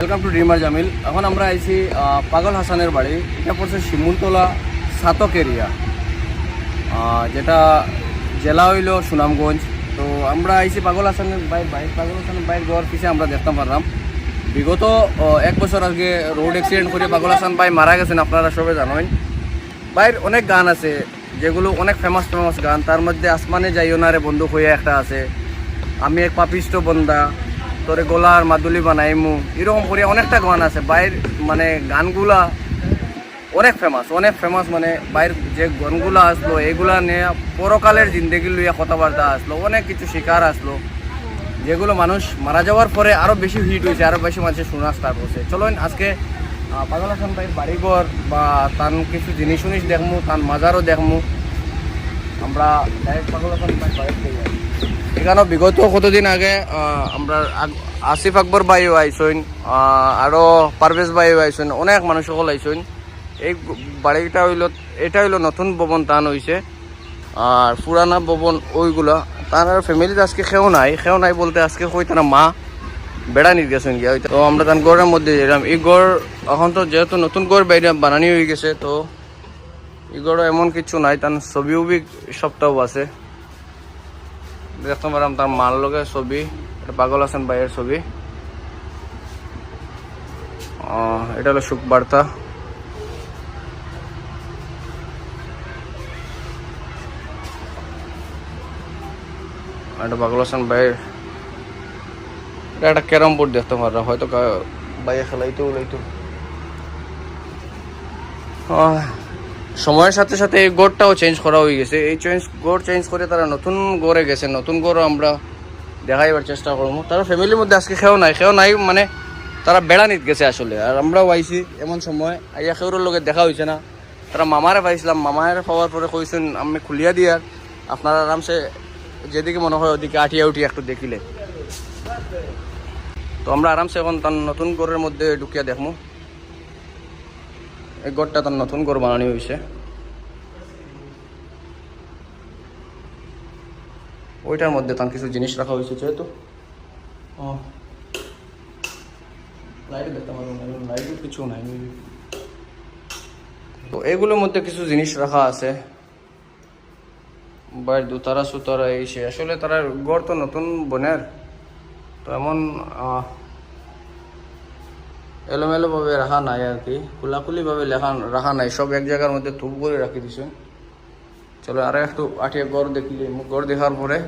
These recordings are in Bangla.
Welcome to dreamer Jamil. এখন আমরা আইছি পাগল হাসানের বাড়ি। এটা পড়ছে শিমুলতলা সাতক এরিয়া, যেটা জেলা হইল সুনামগঞ্জ। তো আমরা আইছি পাগল হাসানের পাগল হাসানের বাইর ঘর পিছিয়ে আমরা দেখতে পারলাম বিগত 1 বছর আগে রোড অ্যাক্সিডেন্ট করে পাগল হাসান ভাই মারা গেছেন। আপনারা সবাই জানেন ভাইয়ের অনেক গান আছে যেগুলো অনেক ফেমাস গান। তার মধ্যে আসমানে যাইও না রে বন্ধু হইয়া একটা আছে, আমি এক পাপিষ্ট বন্দা, তোরে গোলার মাদুলি বানাইমু, এরকম করে অনেকটা গান আছে বাইর। মানে গানগুলা অনেক ফেমাস মানে বাইর যে গানগুলা আসলো এগুলা নিয়ে পরকালের জিন্দেগি লইয়া কথাবার্তা আসলো, অনেক কিছু শিকার আসলো যেগুলো মানুষ মারা যাওয়ার পরে আরও বেশি হিট হয়েছে, আরও বেশি মানুষের শোনা স্টার্ট করছে। চলুন আজকে পাগল হাসান ভাইয়ের বাড়িঘর বা তার কিছু জিনিস দেখমু, তার মাজারও দেখমু। আমরা ডাইরেক্ট পাগল হাসান ভাই বাড়িতে যাই। এখানেও বিগত কতদিন আগে আমরা আসিফ আকবর ভাইও আইসইন, আরও পারভেজ ভাইও আইসইন, অনেক মানুষ সকল আইসইন। এই বাড়িটা এটা হইল নতুন ভবন টান হয়েছে, আর পুরানা ভবন ওইগুলা তার ফ্যামিলিতে আজকে খেও নাই বলতে আজকে কই তারা মা বেড়া নিয়ে গেছেন গিয়া। তো আমরা তার গড়ের মধ্যে যেলাম। এই গড় এখন তো যেহেতু নতুন গড় বাইরে বানানি হয়ে গেছে, তো এই গড় এমন কিছু নাই, তার ছবি উবি সবটাও আছে। দেখতে পারাম তার মার লগে ছবি, এটা পাগল হাসান ভাইয়ের ছবি। এটা হলো সুখ বার্তা। এটা পাগল হাসান ভাইয়ের, এটা একটা ক্যারাম বোর্ড দেখতে পারা, হয়তো ভাইয়া খেলাইতো উলাইতো। সময়ের সাথে সাথে এই গড়টাও চেঞ্জ করা হয়ে গেছে। এই গড় চেঞ্জ করে তারা নতুন গড়ে গেছে। নতুন গড়ও আমরা দেখাইবার চেষ্টা করবো। তারা ফ্যামিলির মধ্যে আজকে খেও নাই মানে তারা বেড়া নিতে গেছে আসলে। আর আমরাও আইছি এমন সময় আইয়া খেউরের লোকের দেখা হয়েছে না। তারা মামারে পাইছিলাম, মামারে পাওয়ার পরে কইছেন আমি খুলিয়া দিয়ার, আপনারা আরামসে যেদিকে মনে হয় ওদিকে আটিয়া উঠি একটু দেখিলে। তো আমরা আরামসে এখন তার নতুন গড়ের মধ্যে ঢুকিয়া দেখবো। এই গড়টা তার নতুন গড় বানানো হয়েছে। ওইটার মধ্যে তার কিছু জিনিস রাখা হয়েছে, যেহেতু লাইট দেখতে পারবো না, লাইটের কিছু নাই। তো এগুলোর মধ্যে কিছু জিনিস রাখা আছে, বাইর দুতারা সুতারা এই সে। আসলে তারা গড় তো নতুন বনের, তো এমন এলোমেলো ভাবে রাখা নাই আর কি, খোলাখুলি ভাবে রাখা নাই, সব এক জায়গার মধ্যে থুপ করে রাখি দিছে। চলো আরো একটু আটিয়া গড় দেখলে, গড় দেখার পরে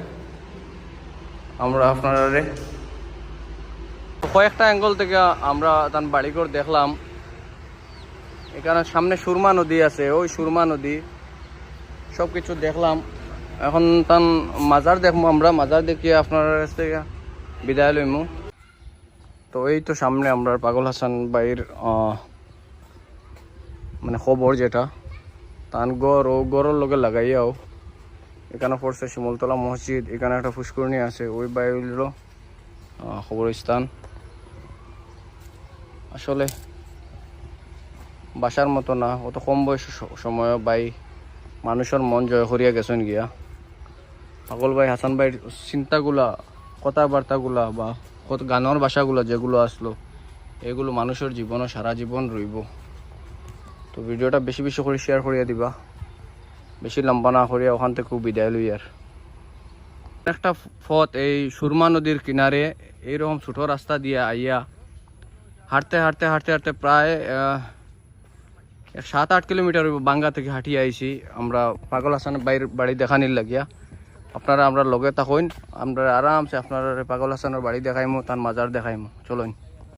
আমরা আপনারা কয়েকটা অ্যাঙ্গল থেকে আমরা তার বাড়িঘর দেখলাম। এখানে সামনে সুরমা নদী আছে, ওই সুরমা নদী সব কিছু দেখলাম। এখন তার মাজার দেখবো, আমরা মাজার দেখিয়ে আপনার কাছ থেকে বিদায় লইমু। তো এই তো সামনে আমরা পাগল হাসান ভাইয়ের মানে খবর যেটা তান গড় ও গড়ের লগে লাগাইয়াও এখানে পড়ছে শিমুলতলা মসজিদ, এখানে একটা পুষ্করণী আছে, ওই বাইরেরও খবরস্থান। আসলে বাসার মতো না, অত কম বয়সের সময় ভাই মানুষের মন জয় করিয়া গেছেন গিয়া। পাগল ভাই হাসান ভাইয়ের চিন্তাগুলা, কথাবার্তাগুলা বা গানের ভাষাগুলা যেগুলো আসলো, এগুলো মানুষের জীবনও সারা জীবন রইব। তো ভিডিওটা বেশি করে শেয়ার করিয়া দিবা, বেশি লম্বা না করিয়া ওখান থেকে খুব বিদায় লই। আর একটা পথ এই সুরমা নদীর কিনারে এইরকম ছোট রাস্তা দিয়ে আইয়া হাঁটতে প্রায় 7-8 কিলোমিটার বাঙ্গা থেকে হাঁটিয়ে আইছি আমরা পাগল হাসান ভাইয়ের বাড়ি দেখানির লাগিয়া। আপনারা আমরা লগে থাকুন, আমরা আরামসে আপনারা পাগল হাসানের বাড়ি দেখাইমু, তার মাজার দেখাইমু। চলুন।